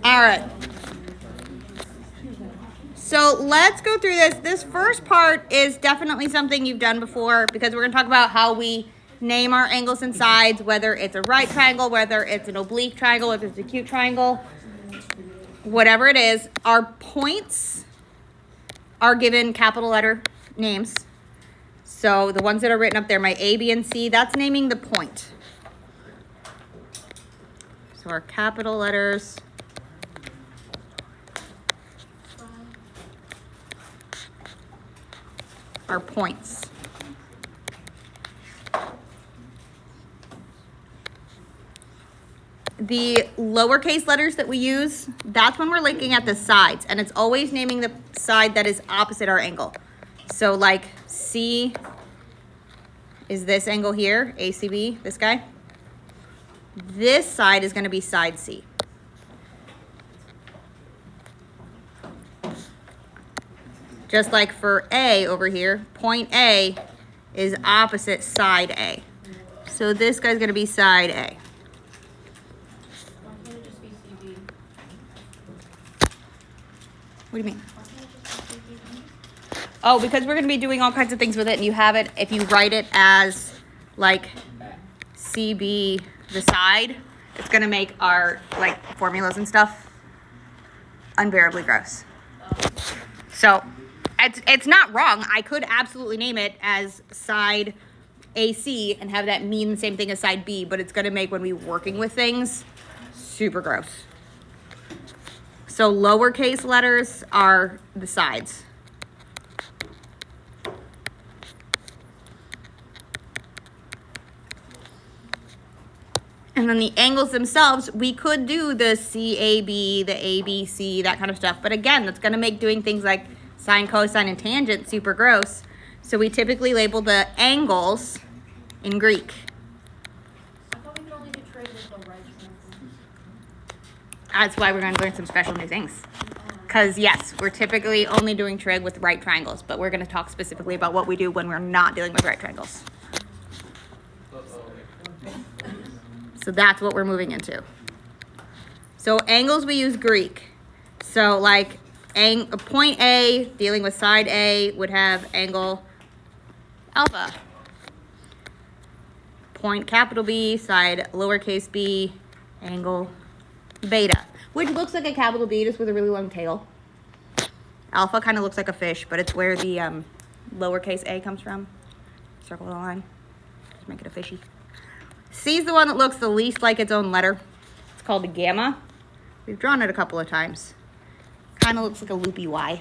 All right. So let's go through this. This first part is definitely something you've done before because we're going to talk about how we name our angles and sides, whether it's a right triangle, whether it's an oblique triangle, whether it's an acute triangle, whatever it is. Our points are given capital letter names. So the ones that are written up there, my A, B, and C, that's naming the point. So our capital letters are points. The lowercase letters that we use, that's when we're looking at the sides, and it's always naming the side that is opposite our angle. So like C is this angle here, ACB, this guy. This side is going to be side C. Just like for A over here, point A is opposite side A. So this guy's going to be side A. Why can't it just be CB? What do you mean? Oh, because we're going to be doing all kinds of things with it, and you have it, if you write it as like CB the side, it's going to make our like formulas and stuff unbearably gross. So it's not wrong. I could absolutely name it as side AC and have that mean the same thing as side B, but it's going to make when we're working with things super gross. So lowercase letters are the sides. And then the angles themselves, we could do the CAB, the ABC, that kind of stuff. But again, that's going to make doing things like sine, cosine, and tangent super gross. So we typically label the angles in Greek. I thought we could only do trig with the right triangle. That's why we're going to learn some special new things. Because yes, we're typically only doing trig with right triangles, but we're going to talk specifically about what we do when we're not dealing with right triangles. So that's what we're moving into. So angles, we use Greek. So like point A dealing with side A would have angle alpha. Point capital B, side lowercase b, angle beta, which looks like a capital B just with a really long tail. Alpha kind of looks like a fish, but it's where the lowercase a comes from. Circle the line. Just make it a fishy. C is the one that looks the least like its own letter. It's called a gamma. We've drawn it a couple of times. Kind of looks like a loopy Y.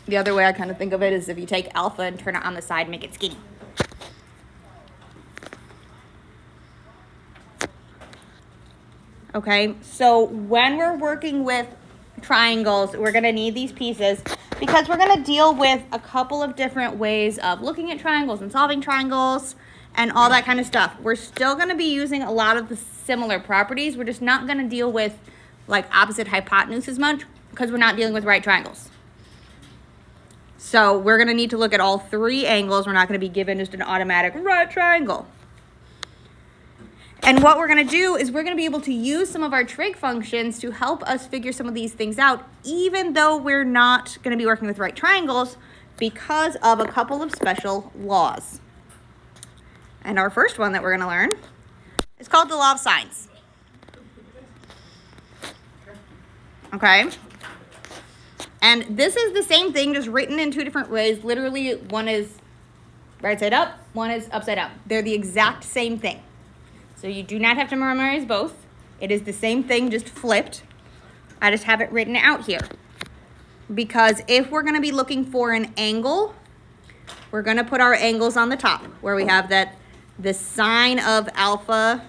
The other way I kind of think of it is if you take alpha and turn it on the side, make it skinny. Okay, so when we're working with triangles, we're going to need these pieces because we're going to deal with a couple of different ways of looking at triangles and solving triangles and all that kind of stuff. We're still going to be using a lot of the similar properties. We're just not going to deal with like opposite hypotenuse as much because we're not dealing with right triangles. So we're going to need to look at all three angles. We're not going to be given just an automatic right triangle. And what we're going to do is we're going to be able to use some of our trig functions to help us figure some of these things out, even though we're not going to be working with right triangles because of a couple of special laws. And our first one that we're going to learn is called the law of sines. Okay? And this is the same thing, just written in two different ways. Literally, one is right side up, one is upside down. They're the exact same thing. So you do not have to memorize both. It is the same thing, just flipped. I just have it written out here. Because if we're going to be looking for an angle, we're going to put our angles on the top, where we have that the sine of alpha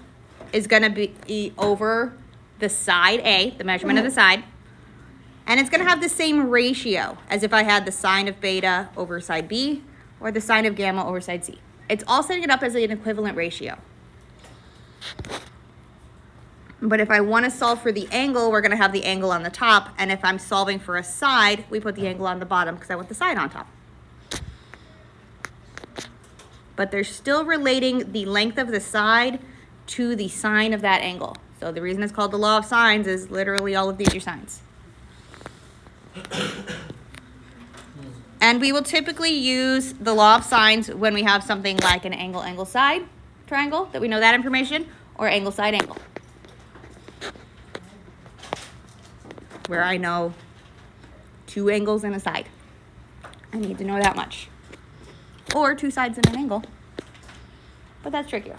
is going to be over the side A, the measurement of the side. And it's going to have the same ratio as if I had the sine of beta over side B, or the sine of gamma over side C. It's all setting it up as an equivalent ratio. But if I want to solve for the angle, we're going to have the angle on the top. And if I'm solving for a side, we put the angle on the bottom because I want the side on top. But they're still relating the length of the side to the sine of that angle. So the reason it's called the law of sines is literally all of these are sines. And we will typically use the law of sines when we have something like an angle side triangle, that we know that information, or angle side angle, where I know two angles and a side. I need to know that much. Or two sides and an angle. But that's trickier.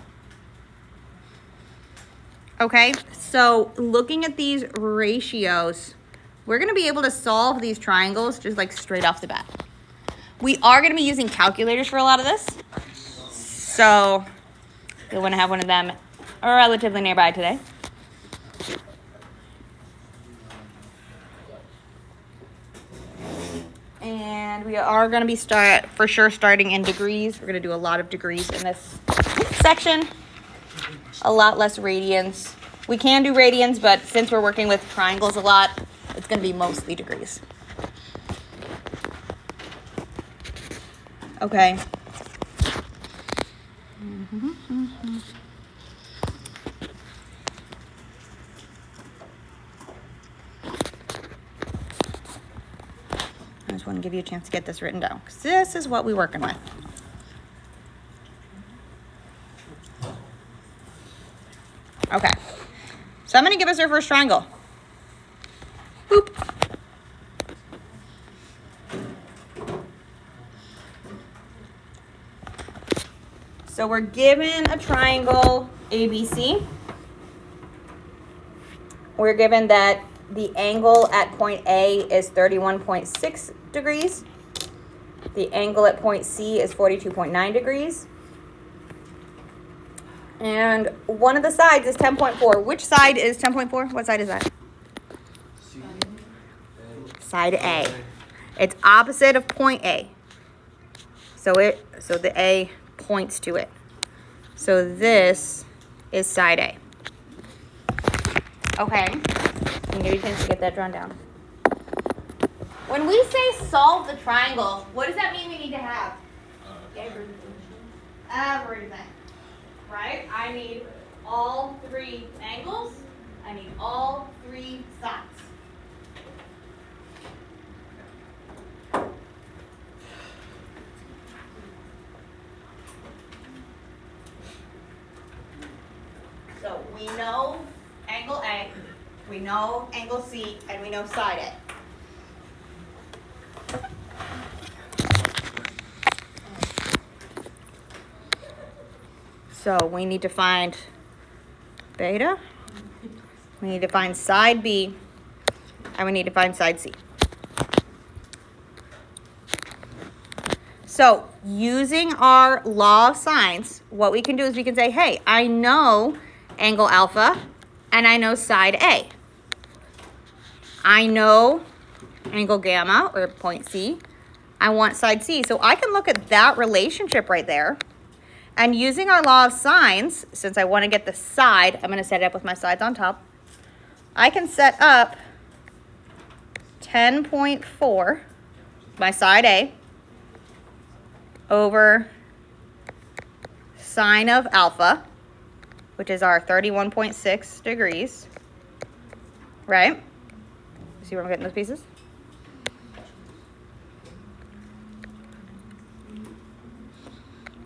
Okay, so looking at these ratios, we're going to be able to solve these triangles just like straight off the bat. We are going to be using calculators for a lot of this. So you'll want to have one of them relatively nearby today. And we are going to be starting in degrees. We're going to do a lot of degrees in this section. A lot less radians. We can do radians, but since we're working with triangles a lot, it's going to be mostly degrees. Okay. I just want to give you a chance to get this written down, because this is what we're working with. Okay. So I'm going to give us our first triangle. Boop. So we're given a triangle ABC. We're given that the angle at point A is 31.6 degrees. The angle at point C is 42.9 degrees. And one of the sides is 10.4. Which side is 10.4? What side is that? Side A. It's opposite of point A. So the A points to it. So this is side A. Okay. I'll give you a chance to get that drawn down. When we say solve the triangle, what does that mean we need to have? Everything. Right? I need all three angles. I need all three sides. So we know angle A, we know angle C, and we know side A. So we need to find beta, we need to find side B, and we need to find side C. So using our law of sines, what we can do is we can say, hey, I know angle alpha, and I know side A. I know angle gamma, or point C. I want side C. So I can look at that relationship right there. And using our law of sines, since I want to get the side, I'm going to set it up with my sides on top. I can set up 10.4, my side A, over sine of alpha, which is our 31.6 degrees, right? See where I'm getting those pieces?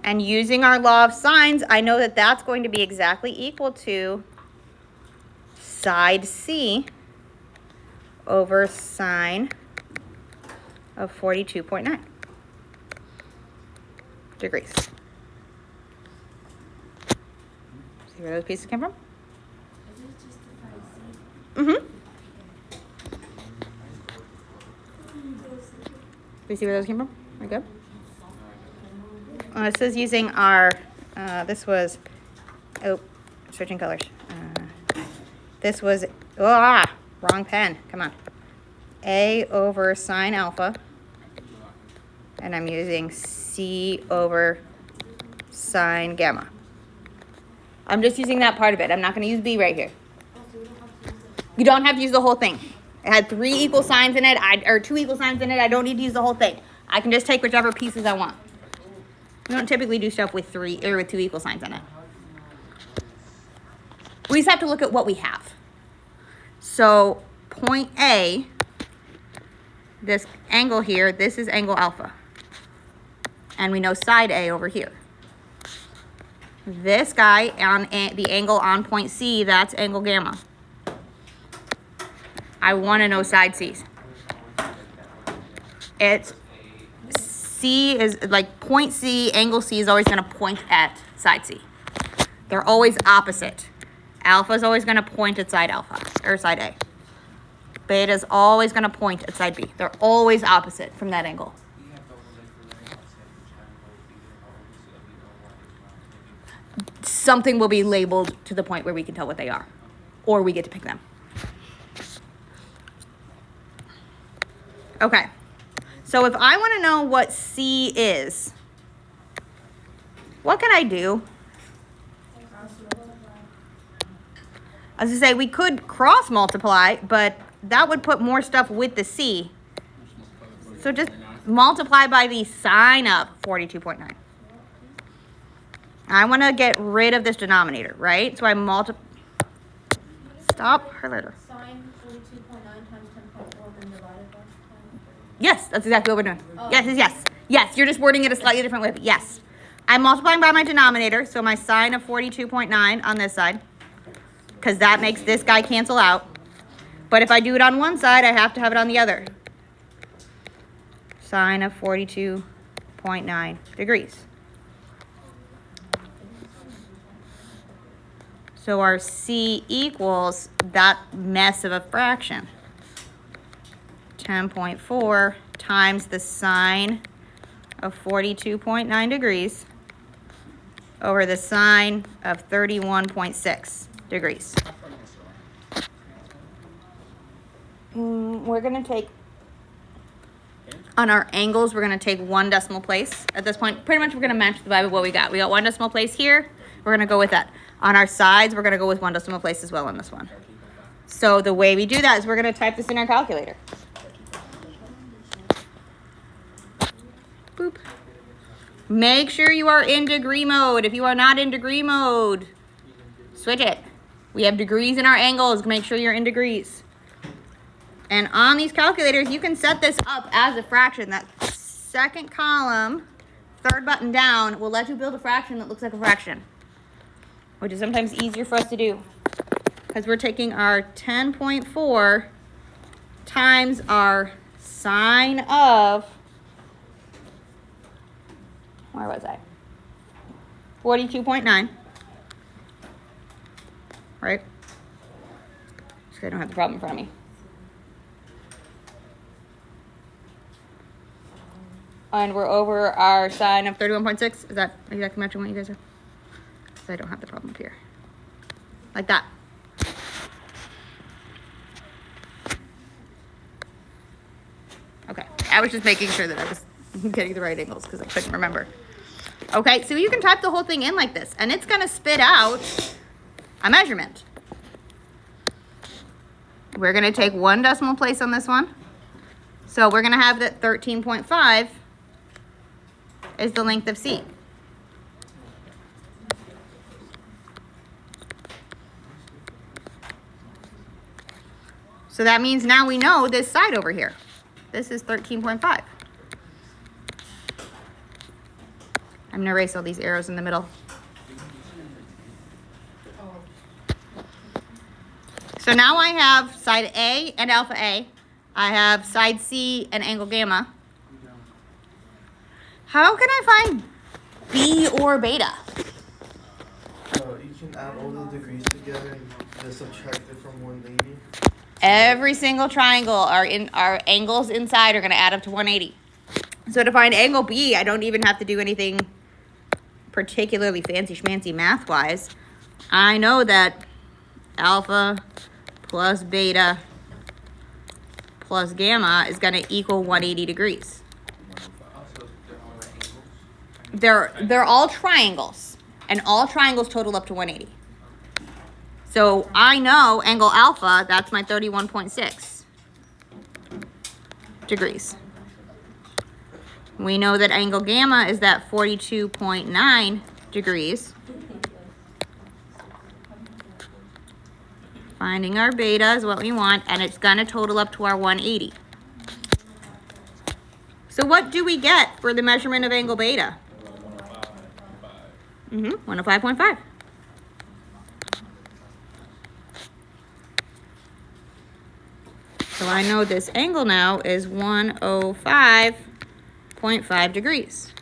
And using our law of sines, I know that that's going to be exactly equal to side C over sine of 42.9 degrees. See where those pieces came from? Mm-hmm. We see where those came from? We good? This is using our, switching colors. This was, wrong pen, come on. A over sine alpha, and I'm using C over sine gamma. I'm just using that part of it. I'm not going to use B right here. You don't have to use the whole thing. It had 3 equal signs in it, or 2 equal signs in it. I don't need to use the whole thing. I can just take whichever pieces I want. We don't typically do stuff with 3 or with 2 equal signs in it. We just have to look at what we have. So point A, this angle here, this is angle alpha. And we know side A over here. This guy on the angle on point C, that's angle gamma. I want to know side C's. It's C is like point C, angle C is always going to point at side C. They're always opposite. Alpha is always going to point at side alpha, or side A. Beta is always going to point at side B. They're always opposite from that angle. Something will be labeled to the point where we can tell what they are, or we get to pick them. Okay, so if I want to know what C is, what can I do? I was going to say we could cross multiply, but that would put more stuff with the C. So just multiply by the sine of 42.9. I want to get rid of this denominator, right? So I stop her later. Sine 42.9 times 10.4 then divided by 10. Yes, that's exactly what we're doing. Yes. Yes, you're just wording it a slightly different way, but yes. I'm multiplying by my denominator, so my sine of 42.9 on this side, because that makes this guy cancel out. But if I do it on one side, I have to have it on the other. Sine of 42.9 degrees. So our C equals that mess of a fraction. 10.4 times the sine of 42.9 degrees over the sine of 31.6 degrees. We're going to take, on our angles, we're going to take 1 decimal place. At this point, pretty much we're going to match the vibe of what we got. We got 1 decimal place here. We're going to go with that. On our sides, we're going to go with 1 decimal place as well on this one. So the way we do that is we're going to type this in our calculator. Boop. Make sure you are in degree mode. If you are not in degree mode, switch it. We have degrees in our angles. Make sure you're in degrees. And on these calculators, you can set this up as a fraction. That second column, 3rd button down, will let you build a fraction that looks like a fraction, which is sometimes easier for us to do because we're taking our 10.4 times our sine of, where was I? 42.9, right? So I don't have the problem in front of me. And we're over our sine of 31.6. Is that exactly matching what you guys are? So I don't have the problem up here. Like that. Okay, I was just making sure that I was getting the right angles because I couldn't remember. Okay, so you can type the whole thing in like this, and it's going to spit out a measurement. We're going to take 1 decimal place on this one. So we're going to have that 13.5 is the length of C. So that means now we know this side over here. This is 13.5. I'm going to erase all these arrows in the middle. So now I have side A and alpha A. I have side C and angle gamma. How can I find B or beta? You can add all the degrees together and just subtract it from 180. Every single triangle, our angles inside are going to add up to 180. So to find angle B, I don't even have to do anything particularly fancy schmancy math-wise. I know that alpha plus beta plus gamma is going to equal 180 degrees. they're all triangles, and all triangles total up to 180. So I know angle alpha, that's my 31.6 degrees. We know that angle gamma is that 42.9 degrees. Finding our beta is what we want, and it's gonna total up to our 180. So what do we get for the measurement of angle beta? 105.5. So I know this angle now is 105.5 degrees.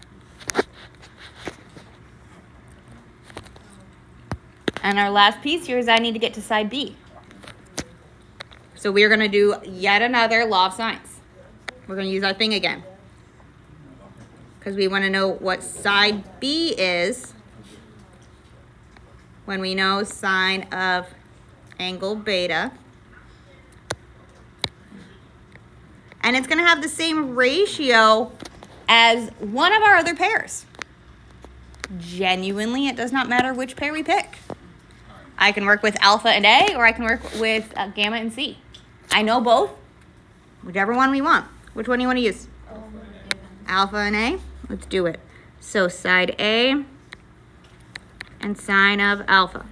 And our last piece here is I need to get to side B. So we're going to do yet another law of sines. We're going to use our thing again, because we want to know what side B is when we know sine of angle beta. And it's going to have the same ratio as one of our other pairs. Genuinely, it does not matter which pair we pick. I can work with alpha and A, or I can work with gamma and C. I know both, whichever one we want. Which one do you want to use? Alpha and A? Let's do it. So side A and sine of alpha.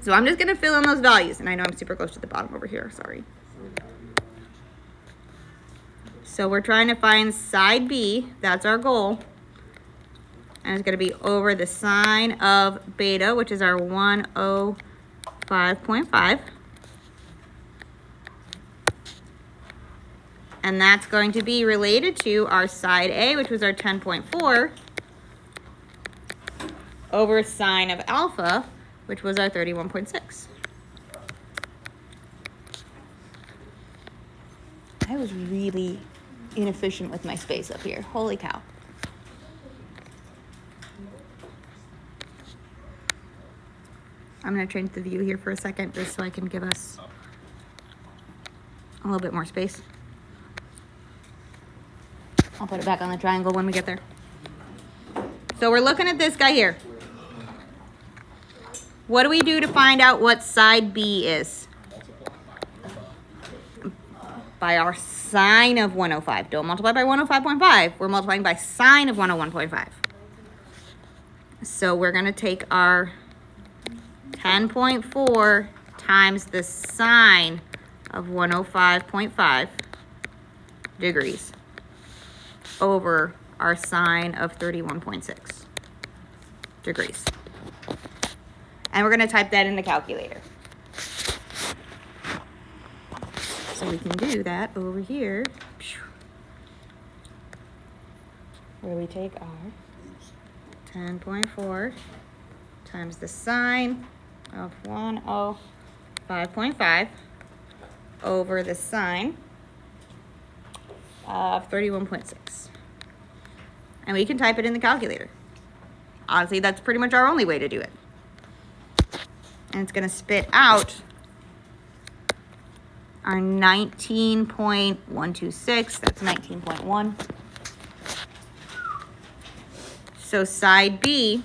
So I'm just going to fill in those values. And I know I'm super close to the bottom over here. Sorry. So we're trying to find side B. That's our goal. And it's going to be over the sine of beta, which is our 105.5. And that's going to be related to our side A, which was our 10.4, over sine of alpha, which was our 31.6. I was really inefficient with my space up here. Holy cow. I'm going to change the view here for a second just so I can give us a little bit more space. I'll put it back on the triangle when we get there. So we're looking at this guy here. What do we do to find out what side B is? By our sine of 105. Don't multiply by 105.5. We're multiplying by sine of 101.5. So we're going to take our 10.4 times the sine of 105.5 degrees over our sine of 31.6 degrees. And we're going to type that in the calculator. So we can do that over here, where we take our 10.4 times the sine of 105.5 over the sine of 31.6. And we can type it in the calculator. Honestly, that's pretty much our only way to do it. And it's going to spit out our 19.126. That's 19.1. So side B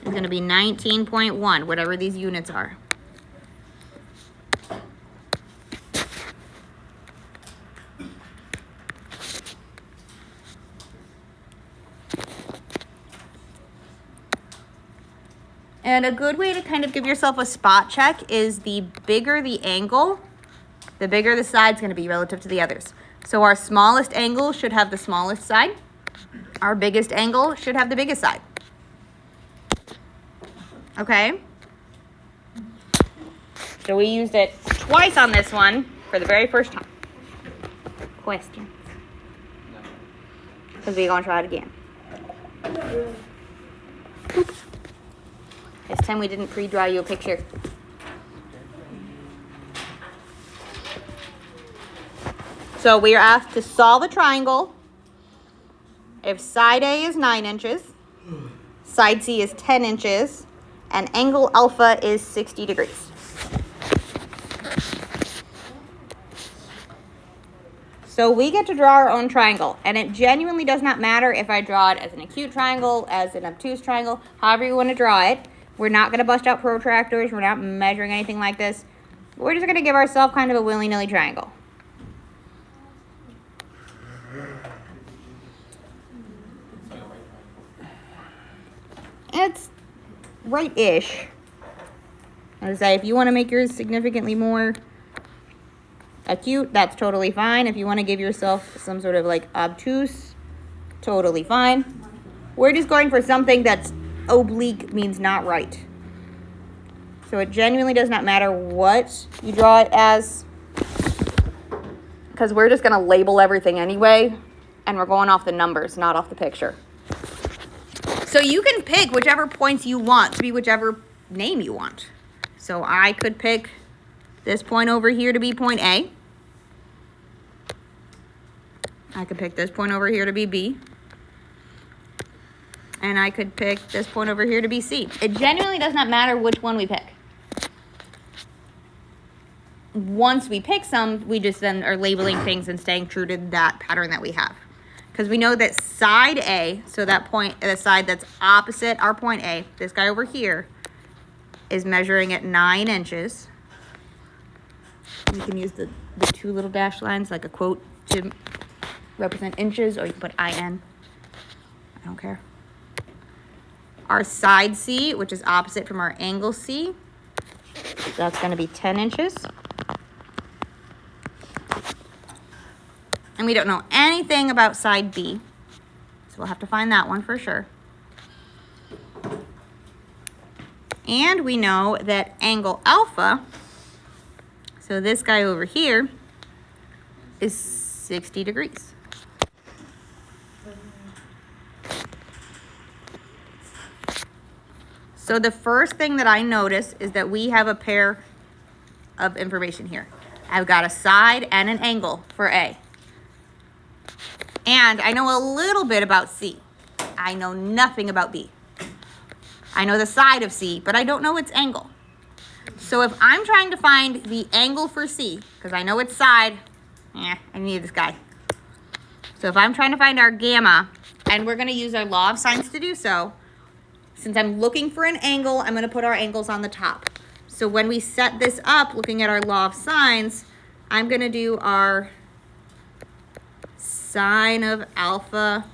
is going to be 19.1, whatever these units are. And a good way to kind of give yourself a spot check is the bigger the angle, the bigger the side's going to be relative to the others. So our smallest angle should have the smallest side. Our biggest angle should have the biggest side. Okay? So we used it twice on this one for the very first time. Question. Because we're going to try it again. Oops. This time we didn't pre-draw you a picture. So we are asked to solve a triangle if side A is 9 inches, side C is 10 inches, and angle alpha is 60 degrees. So we get to draw our own triangle, and it genuinely does not matter if I draw it as an acute triangle, as an obtuse triangle, however you want to draw it. We're not going to bust out protractors. We're not measuring anything like this. We're just going to give ourselves kind of a willy-nilly triangle. It's right-ish. As I say, if you want to make yours significantly more acute, that's totally fine. If you want to give yourself some sort of like obtuse, totally fine. We're just going for something that's oblique, means not right. So it genuinely does not matter what you draw it as, because we're just going to label everything anyway, and we're going off the numbers, not off the picture. So you can pick whichever points you want to be whichever name you want. So I could pick this point over here to be point A. I could pick this point over here to be B. And I could pick this point over here to be C. It genuinely does not matter which one we pick. Once we pick some, we just then are labeling things and staying true to that pattern that we have. Because we know that side A, so that point, the side that's opposite our point A, this guy over here, is measuring at 9 inches. You can use the two little dashed lines like a quote to represent inches, or you can put IN. I don't care. Our side C, which is opposite from our angle C, that's going to be 10 inches. And we don't know anything about side B, so we'll have to find that one for sure. And we know that angle alpha, so this guy over here, is 60 degrees. So the first thing that I notice is that we have a pair of information here. I've got a side and an angle for A. And I know a little bit about C. I know nothing about B. I know the side of C, but I don't know its angle. So if I'm trying to find the angle for C, because I know its side, I need this guy. So if I'm trying to find our gamma, and we're going to use our law of sines to do so, since I'm looking for an angle, I'm going to put our angles on the top. So when we set this up, looking at our law of sines, I'm going to do our sine of alpha.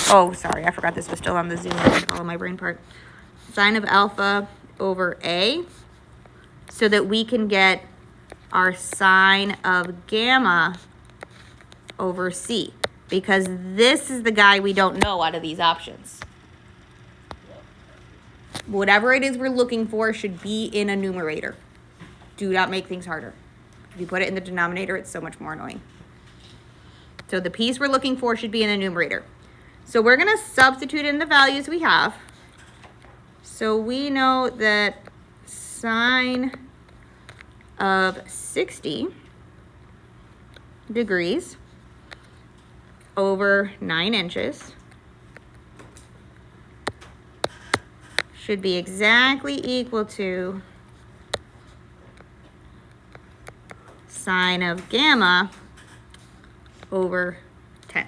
Oh, sorry, I forgot this was still on the Zoom. I didn't follow my brain part. Sine of alpha over A, so that we can get our sine of gamma over C, because this is the guy we don't know out of these options. Whatever it is we're looking for should be in a numerator. Do not make things harder. If you put it in the denominator, it's so much more annoying. So the piece we're looking for should be in a numerator. So we're going to substitute in the values we have. So we know that sine of 60 degrees over 9 inches should be exactly equal to sine of gamma over 10.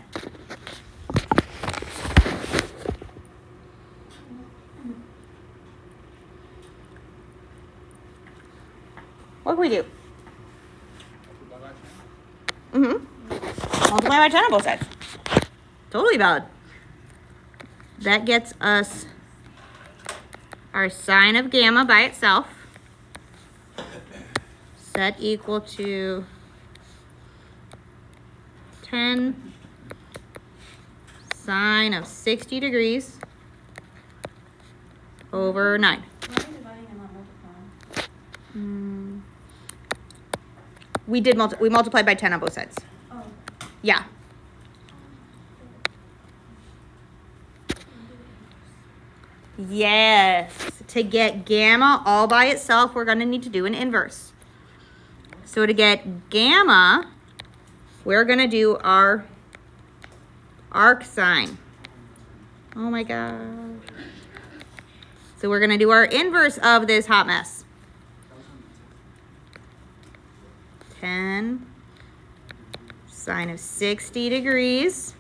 What can we do? Multiply by 10 on both sides. Totally valid. That gets us our sine of gamma by itself, set equal to 10 sine of 60 degrees over 9. Why are you dividing and not multiplying? We multiplied by 10 on both sides. Oh. Yeah. Yes. To get gamma all by itself, we're going to need to do an inverse. So to get gamma, we're going to do our arc sine. Oh my gosh. So we're going to do our inverse of this hot mess. 10 sine of 60 degrees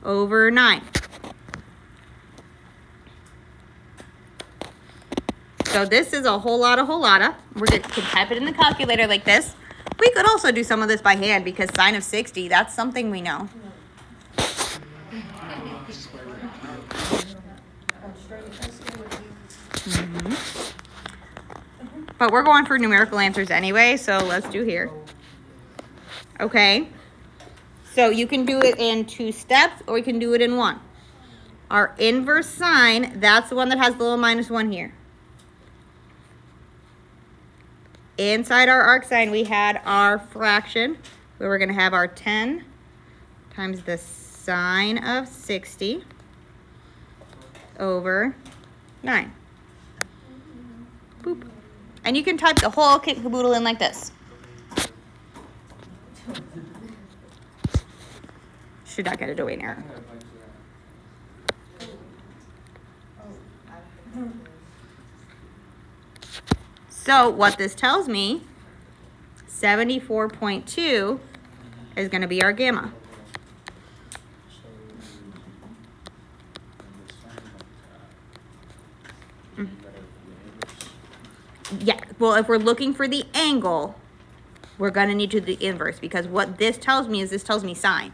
over 9. So this is a whole lot of. We're going to type it in the calculator like this. We could also do some of this by hand because sine of 60, that's something we know. But we're going for numerical answers anyway, so let's do here. Okay. So you can do it in 2 steps or you can do it in 1. Our inverse sine, that's the one that has the little -1 here. Inside our arc sine, we had our fraction, where we're going to have our 10 times the sine of 60 over 9. Boop. And you can type the whole kit and caboodle in like this. Should not get a doing error. So what this tells me, 74.2 is going to be our gamma. Yeah, well, if we're looking for the angle, we're going to need to do the inverse because what this tells me is this tells me sine.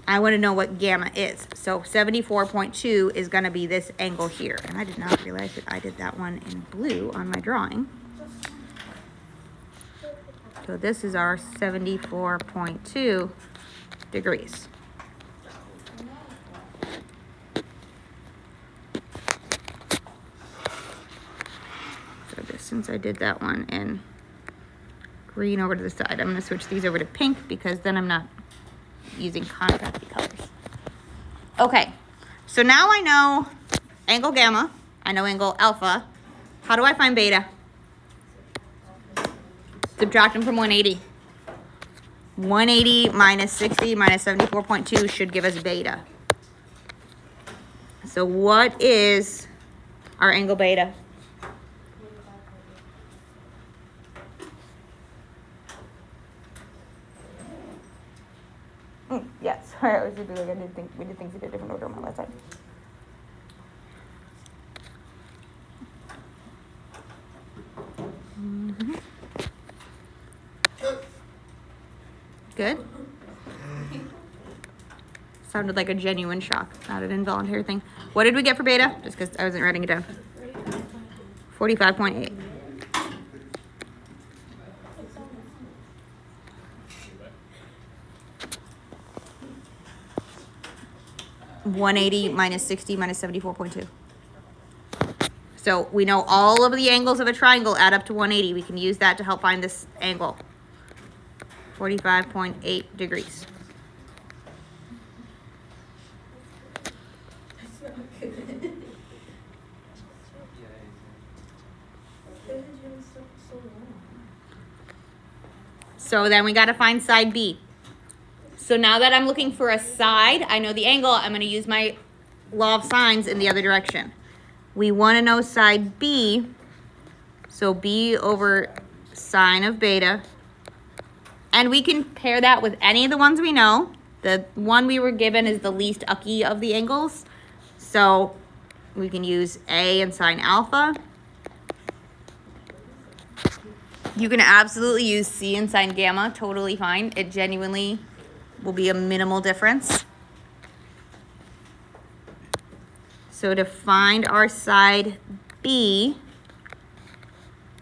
I want to know what gamma is. So 74.2 is going to be this angle here. And I did not realize that I did that one in blue on my drawing. So this is our 74.2 degrees. So this, since I did that one in green over to the side, I'm going to switch these over to pink because then I'm not using contrasty colors. Okay, so now I know angle gamma, I know angle alpha. How do I find beta? Subtract them from 180. 180 minus 60 minus 74.2 should give us beta. So what is our angle beta? Yes, sorry, I was just like, we did things in a different order on my left side. Good. Sounded like a genuine shock, not an involuntary thing. What did we get for beta? Just because I wasn't writing it down. 45.8. (180 minus 60 minus 74.2). So we know all of the angles of a triangle add up to 180. We can use that to help find this angle. 45.8 degrees. So then we got to find side B. So now that I'm looking for a side, I know the angle, I'm going to use my law of sines in the other direction. We want to know side B, so B over sine of beta. And we can pair that with any of the ones we know. The one we were given is the least ucky of the angles. So we can use A and sine alpha. You can absolutely use C and sine gamma, totally fine. It genuinely will be a minimal difference. So to find our side B,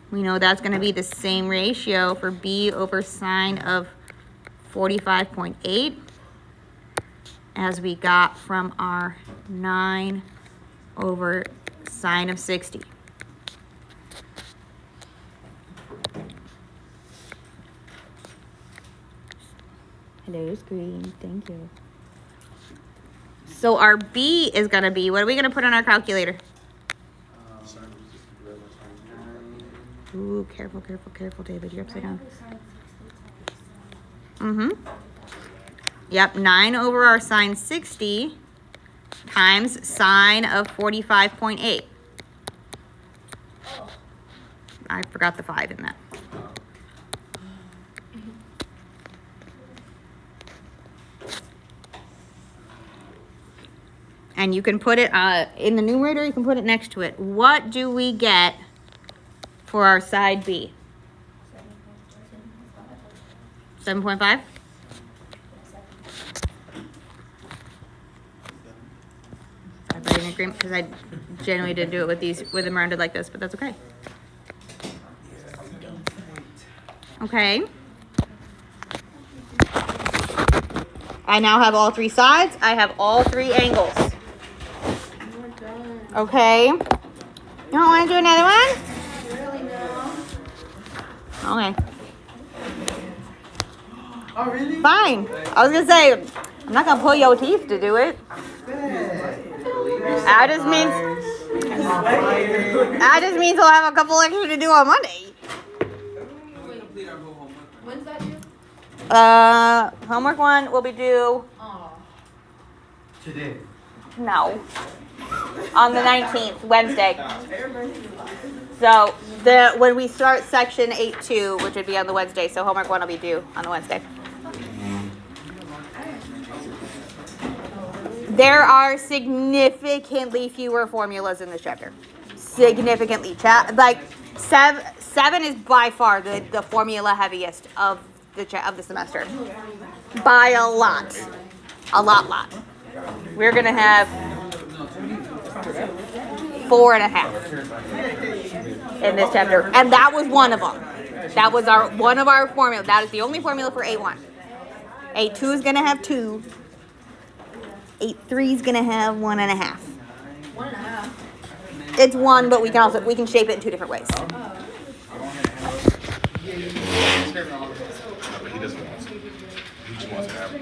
we know that's going to be the same ratio for B over sine of 45.8 as we got from our 9 over sine of 60. Hello, screen. Thank you. So our B is going to be, what are we going to put on our calculator? Ooh, careful, careful, careful, David. You're upside down. Yep, 9 over our sine 60 times sine of 45.8. I forgot the 5 in that. And you can put it in the numerator, you can put it next to it. What do we get for our side B? 7.5? Everybody in agreement? Because I generally didn't do it with them rounded like this, but that's okay. Okay. I now have all three sides. I have all three angles. Okay. You don't want to do another one? Okay. Oh, really? Fine. I was gonna say, I'm not gonna pull your teeth to do it. That just means we'll have a couple extra to do on Monday. When's that due? Homework 1 will be due, Oh. Today. no, on the 19th, Wednesday. So when we start section 8.2, which would be on the Wednesday, so homework 1 will be due on the Wednesday. There are significantly fewer formulas in this chapter. Significantly. Like 7 is by far the formula heaviest of the semester. By a lot. A lot. We're going to have 4.5 in this chapter. And that was one of them. That was one of our formulas. That is the only formula for 8.1. 8.2 is going to have 2. 8.3 is going to have 1.5. 1.5. It's 1, but we can shape it in 2 different ways. But he doesn't want to. He just wants to have it.